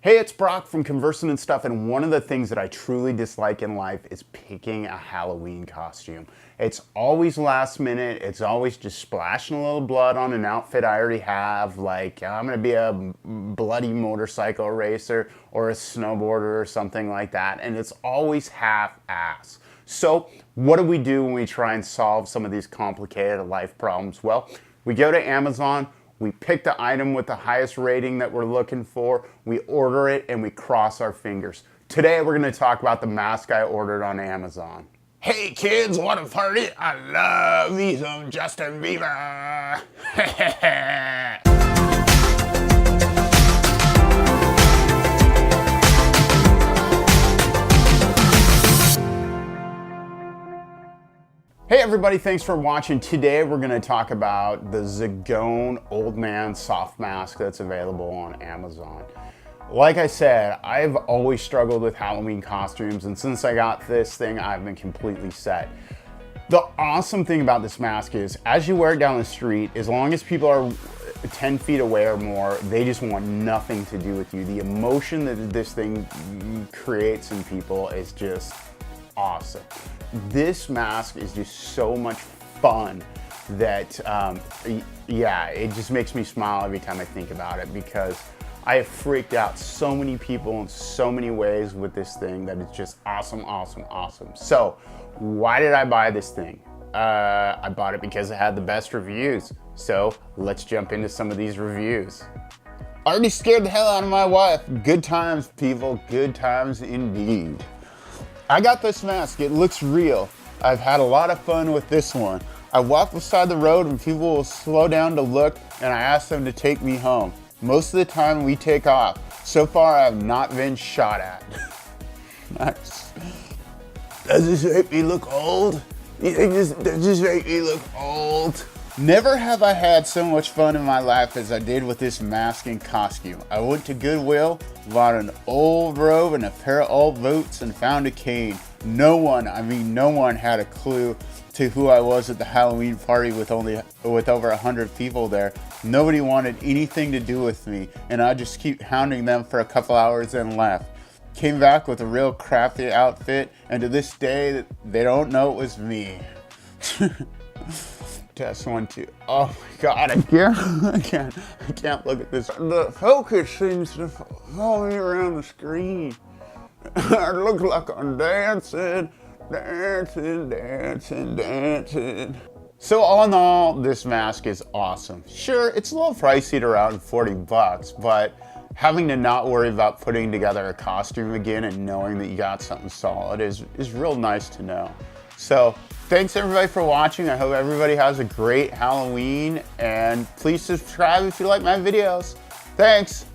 Hey, it's Brock from Conversing and Stuff, and one of the things that I truly dislike in life is picking a Halloween costume. It's always last minute, it's always just splashing a little blood on an outfit I already have, like I'm gonna be a bloody motorcycle racer or a snowboarder or something like that, and it's always half-ass. So what do we do when we try and solve some of these complicated life problems? Well, we go to Amazon, we pick the item with the highest rating that we're looking for, we order it, and we cross our fingers. Today we're gonna talk about the mask I ordered on Amazon. Hey kids, what a party! I love me some Justin Bieber! Hey everybody, thanks for watching. Today we're going to talk about the Zagone Old Man Soft Mask that's available on Amazon. Like I said, I've always struggled with Halloween costumes, and since I got this thing, I've been completely set. The awesome thing about this mask is, as you wear it down the street, as long as people are 10 feet away or more, they just want nothing to do with you. The emotion that this thing creates in people is just awesome. This mask is just so much fun that, yeah, it just makes me smile every time I think about it, because I have freaked out so many people in so many ways with this thing that it's just awesome, awesome, awesome. So why did I buy this thing? I bought it because it had the best reviews. So let's jump into some of these reviews. Already scared the hell out of my wife. Good times, people, good times indeed. I got this mask, it looks real. I've had a lot of fun with this one. I walk beside the road and people will slow down to look, and I ask them to take me home. Most of the time we take off. So far I have not been shot at. Nice. Does this make me look old? You think does this make me look old? Never have I had so much fun in my life as I did with this mask and costume. I went to Goodwill, bought an old robe and a pair of old boots, and found a cane. No one, I mean no one, had a clue to who I was at the Halloween party with over 100 people there. Nobody wanted anything to do with me, and I just keep hounding them for a couple hours and left. Came back with a real crappy outfit, and to this day, they don't know it was me. Test 1, 2. Oh my God, I can't look at this. The focus seems to follow me around the screen. I look like I'm dancing, dancing, dancing, dancing. So all in all, this mask is awesome. Sure, it's a little pricey at around 40 bucks, but having to not worry about putting together a costume again and knowing that you got something solid is real nice to know. So thanks everybody for watching. I hope everybody has a great Halloween, and please subscribe if you like my videos. Thanks.